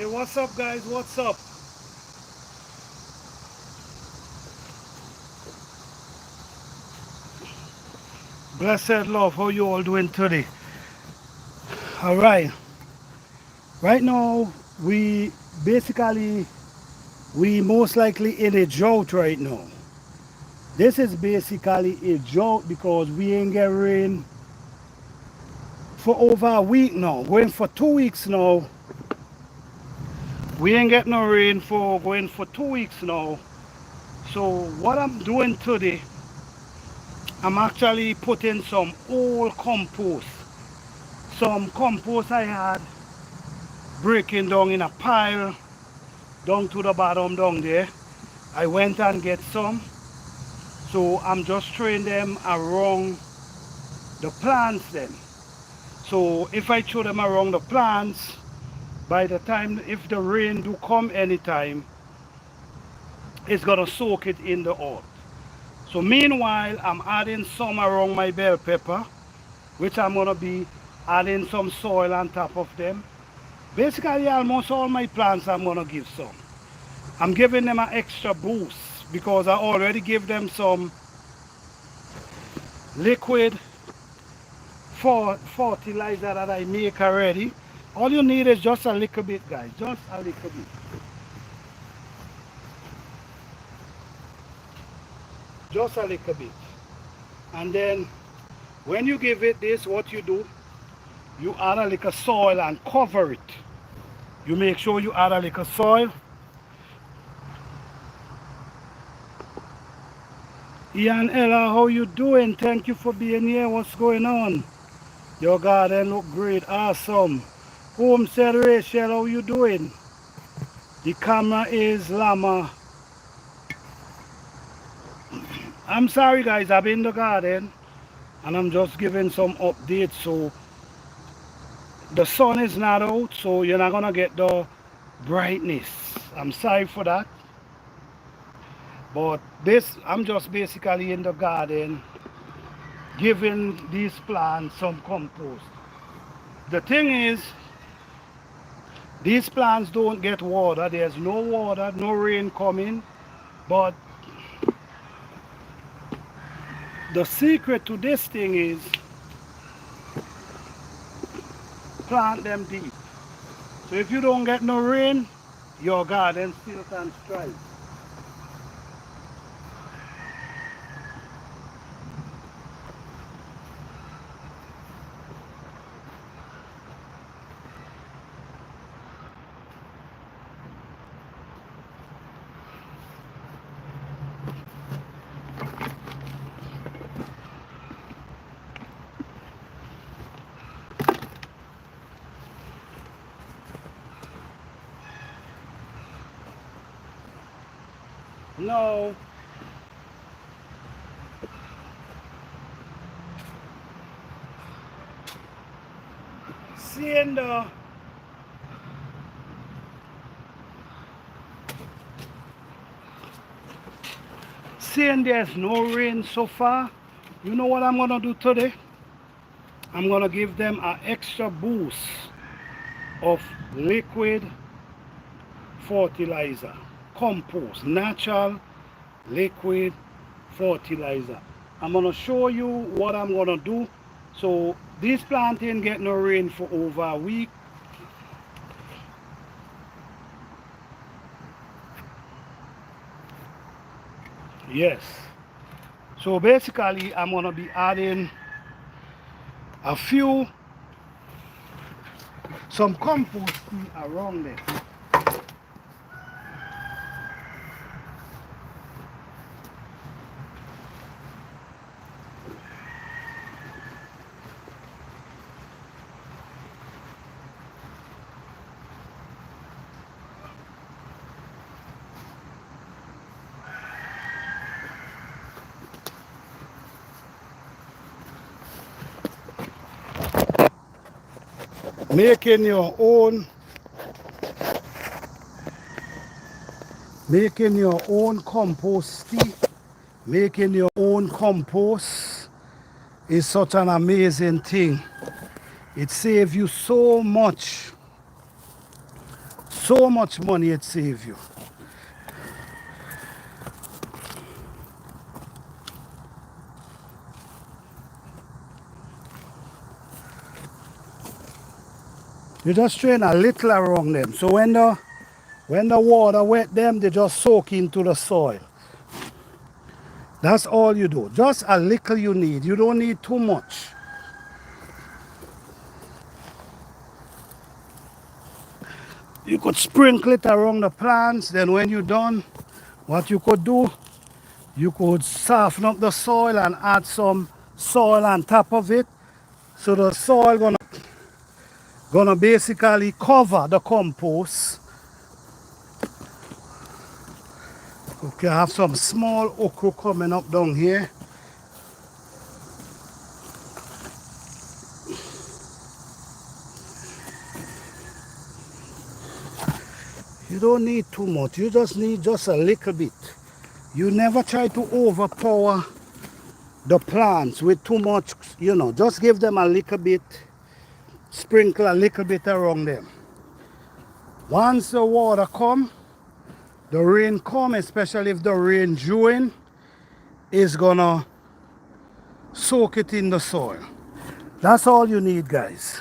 Hey, what's up, guys? What's up? Blessed love, how you all doing today? All right. Right now, we basically we most likely in a drought right now. This is basically a drought because we ain't get rain for over a week now. Going for 2 weeks now. We ain't get no rain for going for 2 weeks now. So what I'm doing today, I'm actually putting some old compost. Some compost I had breaking down in a pile down to the bottom down there. I went and get some. So I'm just throwing them around the plants then. So if I throw them around the plants, by the time if the rain do come anytime, it's gonna soak it in the earth. So meanwhile, I'm adding some around my bell pepper, which I'm gonna be adding some soil on top of them. Basically, almost all my plants I'm gonna give some. I'm giving them an extra boost because I already give them some liquid for fertilizer that I make already. All you need is just a little bit, guys, just a little bit, just a little bit. And then when you give it this, what you do, you add a little soil and cover it. You make sure you add a little soil. Ian Ella, how you doing? Thank you for being here. What's going on? Your garden look great, awesome. Home said Rachel, how you doing? The camera is Lama. I'm sorry guys, I'm in the garden and I'm just giving some updates. So the sun is not out, so you're not gonna get the brightness. I'm sorry for that. But this, I'm just basically in the garden giving these plants some compost. The thing is, these plants don't get water. There's no water, no rain coming. But the secret to this thing is plant them deep. So if you don't get no rain, your garden still can thrive. No, seeing the seeing there's no rain so far, you know what I'm gonna do today? I'm gonna give them an extra boost of liquid fertilizer, compost, natural liquid fertilizer. I'm gonna show you what I'm gonna do. So this plant ain't get no rain for over a week. Yes. So basically I'm gonna be adding a few some compost around them. Making your own compost tea, making your own compost is such an amazing thing. It saves you So much money it saves you. You just strain a little around them. So when the water wet them, they just soak into the soil. That's all you do. Just a little you need. You don't need too much. You could sprinkle it around the plants. Then when you're done, what you could do, you could soften up the soil and add some soil on top of it. So the soil gonna basically cover the compost. Okay, I have some small okra coming up down here. You don't need too much. You just need just a little bit. You never try to overpower the plants with too much, just give them a little bit, sprinkle a little bit around them. Once the water come, the rain come, especially if the rain dewing, is gonna soak it in the soil. That's all you need, guys.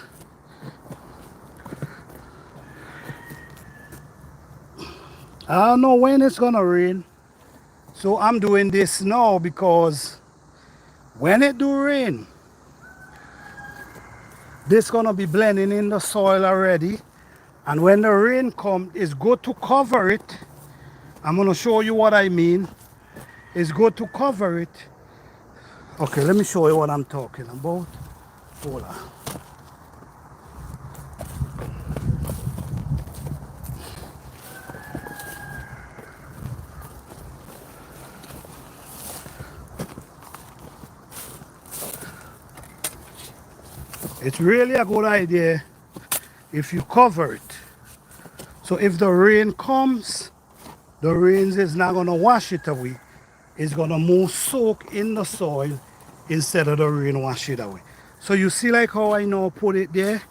I don't know when it's gonna rain, so I'm doing this now because when it do rain, this gonna be blending in the soil already. And when the rain comes, it's good to cover it. I'm gonna show you what I mean. It's good to cover it. Okay, let me show you what I'm talking about. Hold on. It's really a good idea if you cover it. So if the rain comes, the rain is not gonna wash it away. It's gonna more soak in the soil instead of the rain wash it away. So you see like how I now put it there?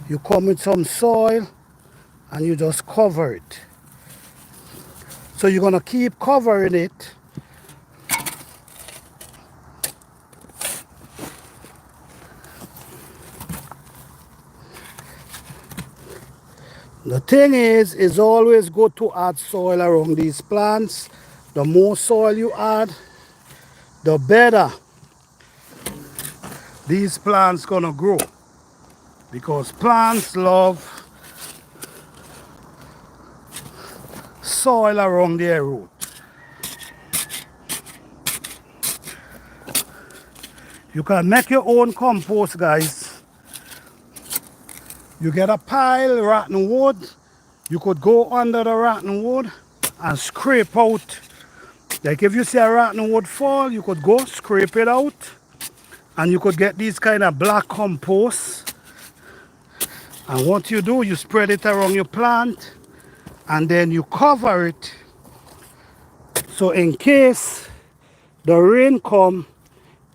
You come with some soil and you just cover it. So you're gonna keep covering it. The thing is, it's always good to add soil around these plants. The more soil you add, the better these plants gonna grow. Because plants love soil around their root. You can make your own compost, guys. You get a pile of rotten wood. You could go under the rotten wood and scrape out. Like if you see a rotten wood fall, you could go scrape it out and you could get these kind of black compost. And what you do, you spread it around your plant and then you cover it. So in case the rain come,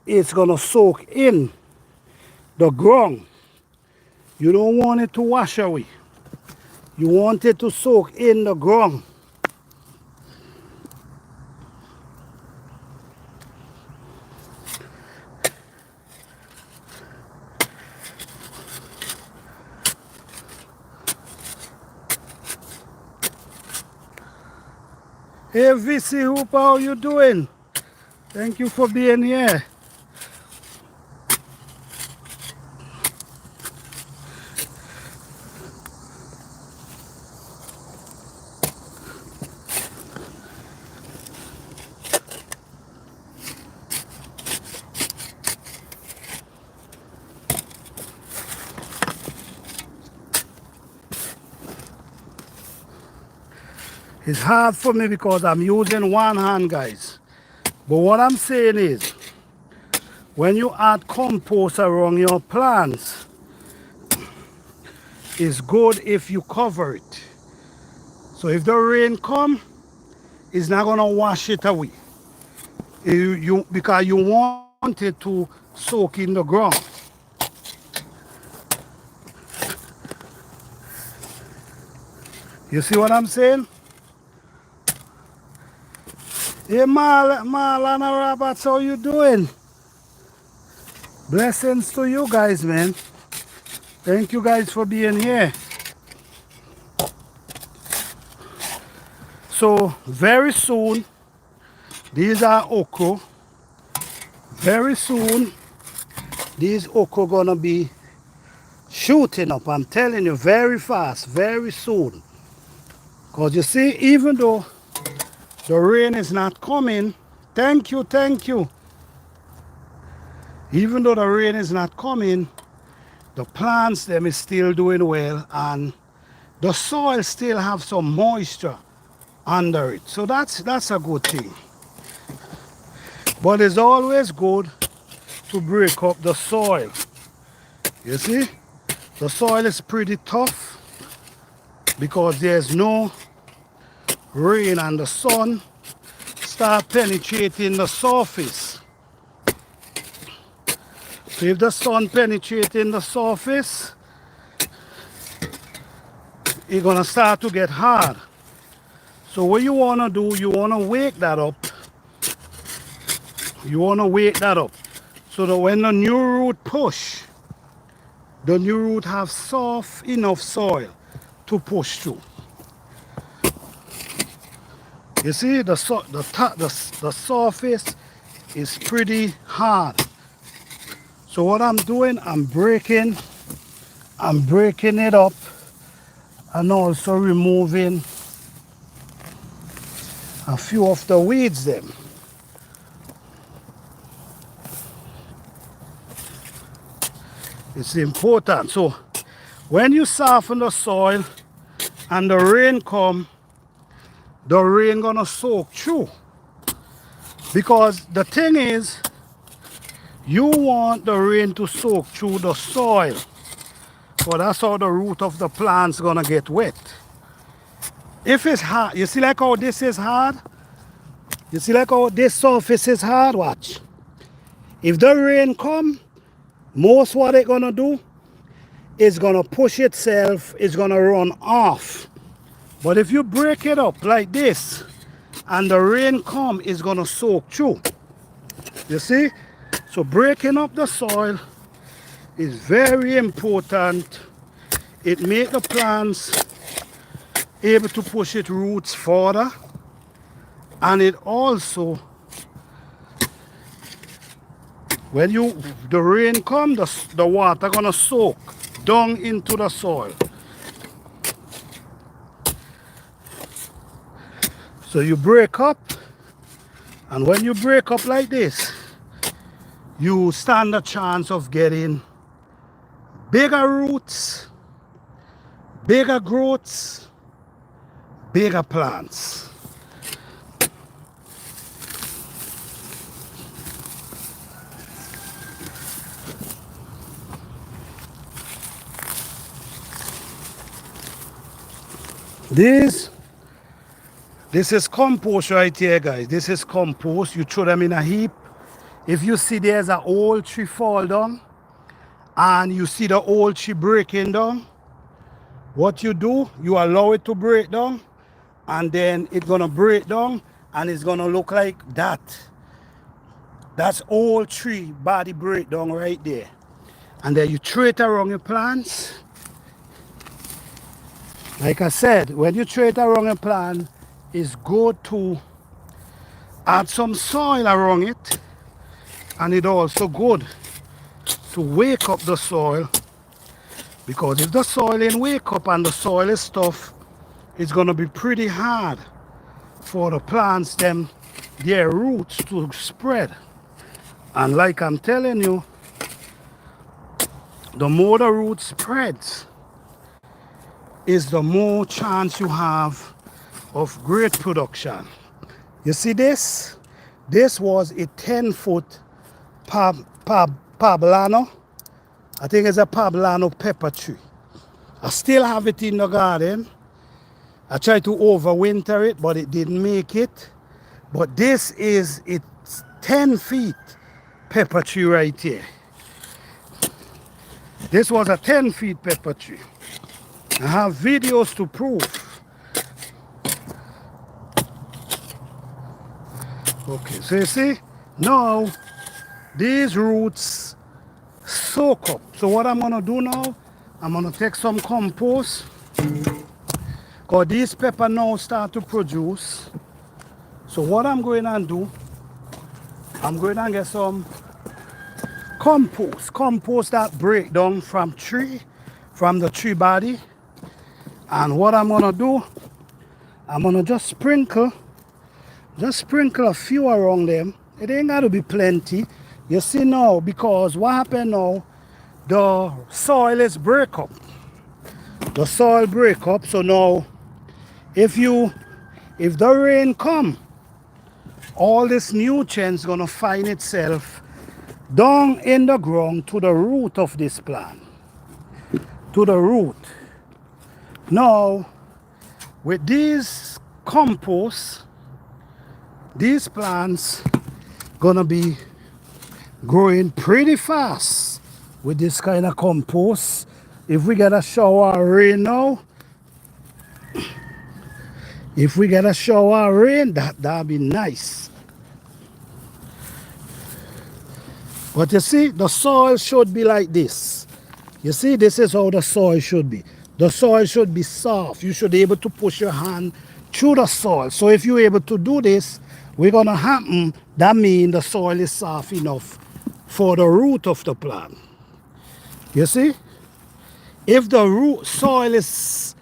it's gonna soak in the ground. You don't want it to wash away. You want it to soak in the ground. Hey VC Hooper, how you doing? Thank you for being here. It's hard for me because I'm using one hand, guys. But what I'm saying is, when you add compost around your plants, it's good if you cover it. So if the rain come, it's not gonna wash it away. Because you want it to soak in the ground. You see what I'm saying? Hey, Marlana Roberts, how you doing? Blessings to you guys, man. Thank you guys for being here. So, very soon, these are okra. Very soon, these okra gonna be shooting up. I'm telling you, very fast, very soon. Because you see, even though the rain is not coming, thank you, thank you. Even though the rain is not coming, the plants them is still doing well, and the soil still have some moisture under it. So that's a good thing. But it's always good to break up the soil. You see, the soil is pretty tough because there's no rain and the sun start penetrating the surface. So if the sun penetrating the surface, it's gonna start to get hard. So what you wanna do, you wanna wake that up. You wanna wake that up so that when the new root push, the new root have soft enough soil to push through. You see, the surface is pretty hard. So what I'm doing, I'm breaking it up and also removing a few of the weeds them. It's important. So when you soften the soil and the rain come, the rain gonna soak through. Because the thing is, you want the rain to soak through the soil. So that's how the root of the plant's gonna get wet. If it's hard, you see like how this is hard? You see like how this surface is hard? Watch. If the rain come, most what it's gonna do is gonna push itself, it's gonna run off. But if you break it up like this and the rain come, it's gonna soak through. You see? So breaking up the soil is very important. It makes the plants able to push its roots further, and it also, when the rain comes, the water gonna soak down into the soil. So you break up, and when you break up like this, you stand a chance of getting bigger roots, bigger growths, bigger plants. This is compost right here, guys. This is compost. You throw them in a heap. If you see there's an old tree fall down and you see the old tree breaking down, what you do, you allow it to break down, and then it's gonna break down and it's gonna look like that. That's old tree body breakdown right there. And then you throw it around your plants. Like I said, when you throw it around your plant, it's good to add some soil around it, and it's also good to wake up the soil, because if the soil ain't wake up and the soil is tough, it's gonna be pretty hard for the plants them, their roots to spread. And like I'm telling you, the more the root spreads, is the more chance you have of great production. You see this? This was a 10-foot Pablano. I think it's a Pablano pepper tree. I still have it in the garden. I tried to overwinter it, but it didn't make it. But this is it's 10 feet pepper tree right here. This was a 10 feet pepper tree. I have videos to prove Okay, so you see, now these roots soak up. So what I'm gonna do now, I'm gonna take some compost, because these pepper now start to produce. So what I'm going to do, I'm going to get some compost that break down from the tree body. And what I'm gonna do, I'm gonna just sprinkle a few around them. It ain't gotta be plenty. You see now, because what happened now, the soil is break up. The soil break up, so now if the rain come, all this nutrients gonna find itself down in the ground to the root of this plant. To the root. Now, with these compost, these plants gonna be growing pretty fast with this kind of compost. If we get a shower of rain now, that'll be nice. But you see, the soil should be like this. You see, this is how the soil should be. The soil should be soft. You should be able to push your hand through the soil. So if you're able to do this, we're gonna happen, that means the soil is soft enough for the root of the plant. You see? If the root soil is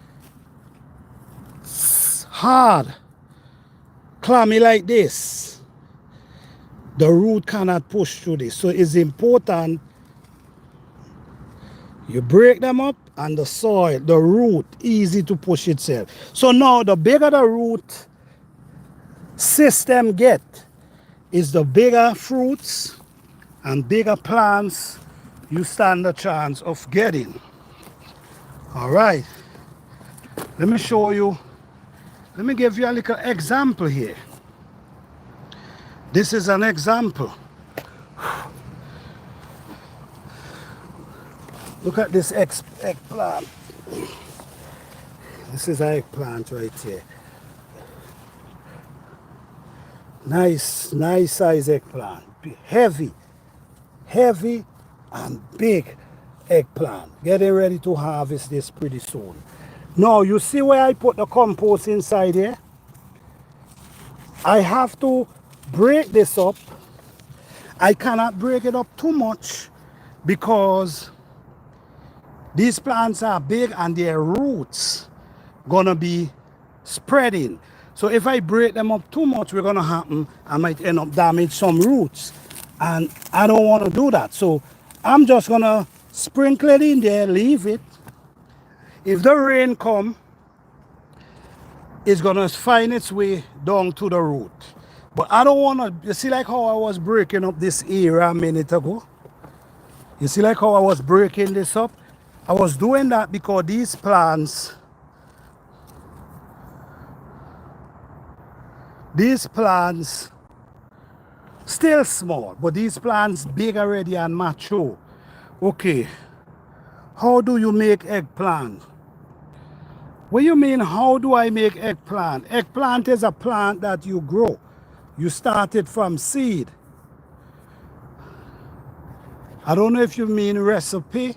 hard, clammy like this, the root cannot push through this. So it's important you break them up and the soil, the root, easy to push itself. So now the bigger the root system get, is the bigger fruits and bigger plants you stand a chance of getting. All right, let me show you, let me give you a little example here. This is an example. Look at this eggplant. This is an eggplant right here. Nice size eggplant. Heavy and big eggplant. Getting ready to harvest this pretty soon. Now you see where I put the compost inside here? I have to break this up. I cannot break it up too much because these plants are big and their roots gonna be spreading. So if I break them up too much, what's gonna happen, I might end up damage some roots. And I don't wanna do that. So I'm just gonna sprinkle it in there, leave it. If the rain come, it's gonna find its way down to the root. But I don't wanna, you see like how I was breaking up this area a minute ago? You see like how I was breaking this up? I was doing that because these plants still small, but these plants big already and mature. Okay, how do you make eggplant? What do you mean, how do I make eggplant? Eggplant is a plant that you grow. You start it from seed. I don't know if you mean recipe.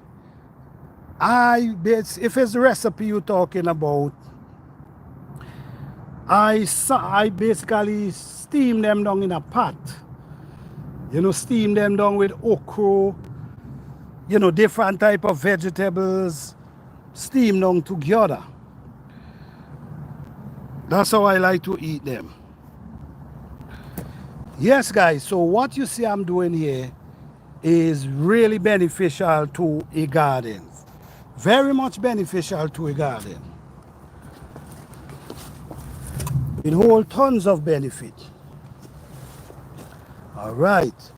If it's recipe you're talking about, I basically steam them down in a pot. You know, steam them down with okra, you know, different type of vegetables, steam down together. That's how I like to eat them. Yes, guys, so what you see I'm doing here is really beneficial to a garden. Very much beneficial to a garden. It holds tons of benefit. All right.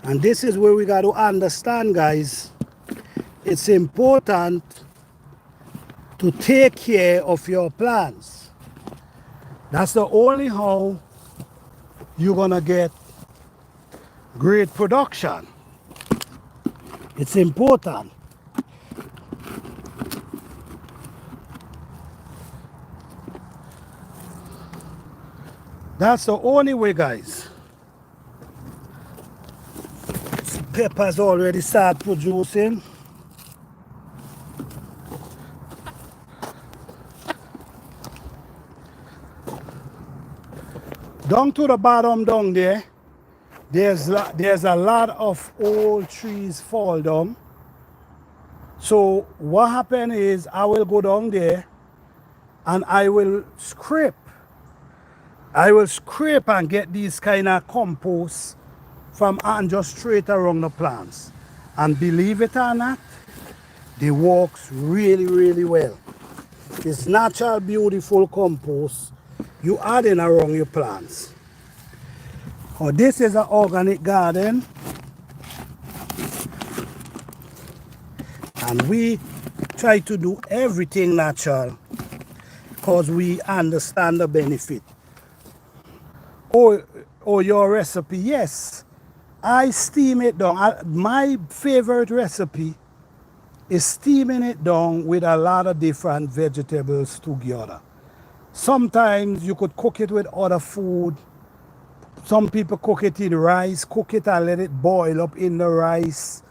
And this is where we got to understand, guys, it's important to take care of your plants. That's the only how you're gonna get great production. It's important. That's the only way, guys. Peppers already start producing. Down to the bottom down there, there's a lot of old trees fall down. So what happened is I will go down there and I will scrape. I will scrape and get these kind of compost from and just straight around the plants. And believe it or not, they works really, really well. It's natural, beautiful compost you add in around your plants. Oh, this is an organic garden. And we try to do everything natural because we understand the benefit. Oh, your recipe, yes. I steam it down. My favorite recipe is steaming it down with a lot of different vegetables together. Sometimes you could cook it with other food. Some people cook it in rice, cook it and let it boil up in the rice.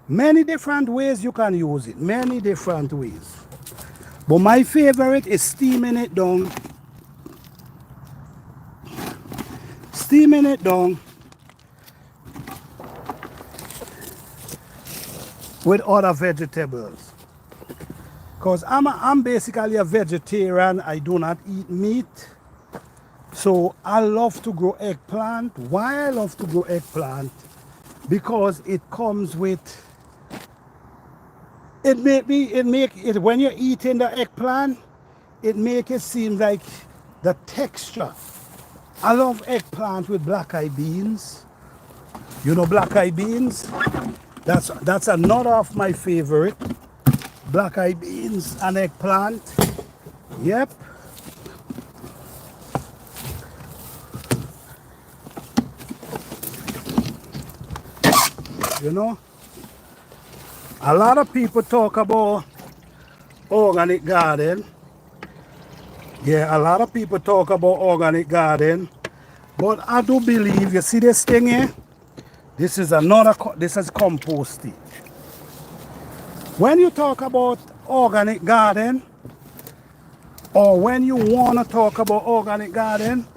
Many different ways you can use it, many different ways. But my favorite is steaming it down. Steaming it down with other vegetables. Because I'm basically a vegetarian, I do not eat meat. So I love to grow eggplant. Why I love to grow eggplant? Because it comes with, when you're eating the eggplant, it make it seem like the texture. I love eggplant with black eyed beans. You know black eyed beans? That's another of my favorite. Black eyed beans and eggplant. Yep. You know, a lot of people talk about organic garden. Yeah, a lot of people talk about organic garden. But I do believe, you see this thing here? This is composting. When you talk about organic garden, or when you want to talk about organic garden,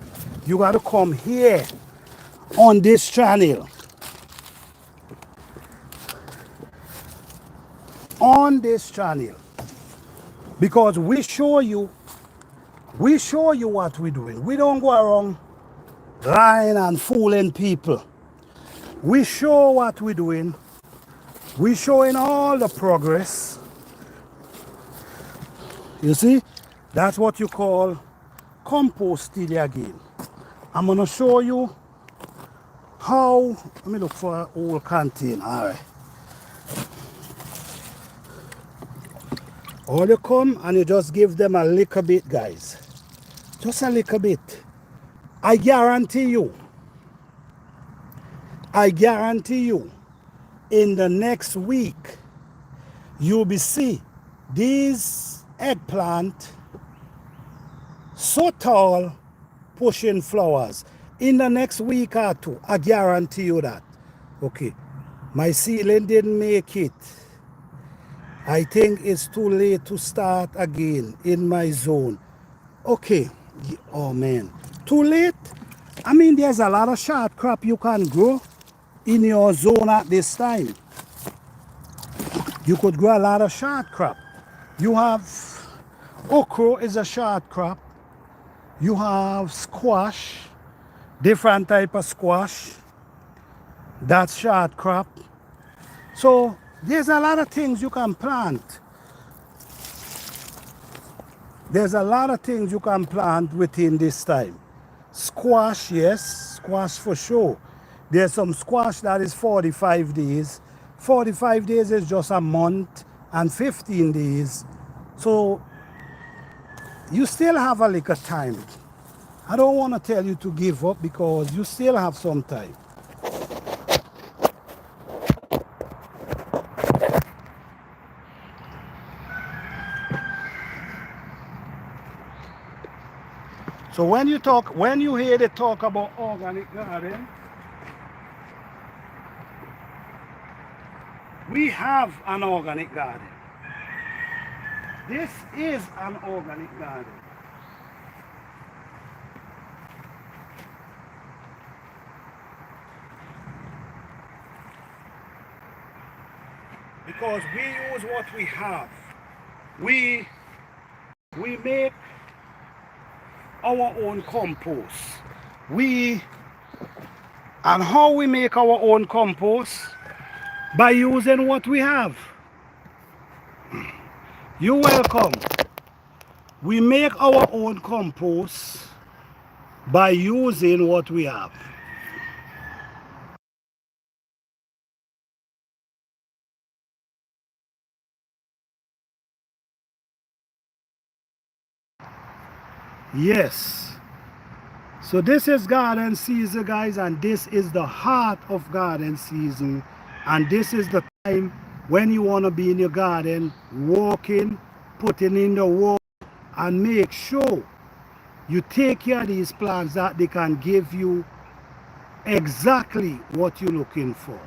you got to come here on this channel. On this channel. Because we show you what we're doing. We don't go around lying and fooling people. We show what we're doing. We're showing all the progress. You see, that's what you call composting again. I'm gonna show you how. Let me look for an old container. All right. All you come and you just give them a little bit, guys. Just a little bit. I guarantee you, in the next week, you'll be see these eggplant so tall, pushing flowers. In the next week or two, I guarantee you that. Okay, my ceiling didn't make it. I think it's too late to start again in my zone. Okay, oh man, too late? I mean, there's a lot of short crop you can grow in your zone at this time. You could grow a lot of short crop. You have okra is a short crop. You have squash, different type of squash. That's short crop. So there's a lot of things you can plant. There's a lot of things you can plant within this time. Squash, yes, squash for sure. There's some squash that is 45 days. 45 days is just a month and 15 days. So you still have a little time. I don't want to tell you to give up because you still have some time. So when you hear they talk about organic garden, we have an organic garden. This is an organic garden. Because we use what we have. We make our own compost. We and how we make our own compost? By using what we have. You're welcome. We make our own compost by using what we have. Yes. So this is garden season, guys, and this is the heart of garden season. And this is the time when you want to be in your garden, walking, putting in the work, and make sure you take care of these plants that they can give you exactly what you're looking for.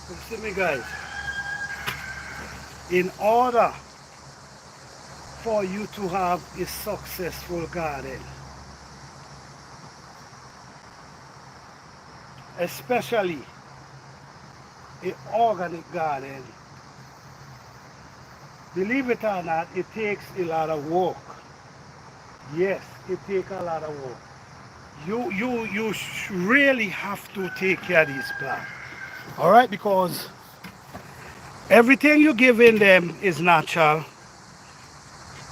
You see me, guys? In order for you to have a successful garden, especially an organic garden, believe it or not, it takes a lot of work. Yes, it takes a lot of work. You really have to take care of these plants. All right, because everything you give in them is natural.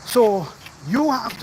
So you have to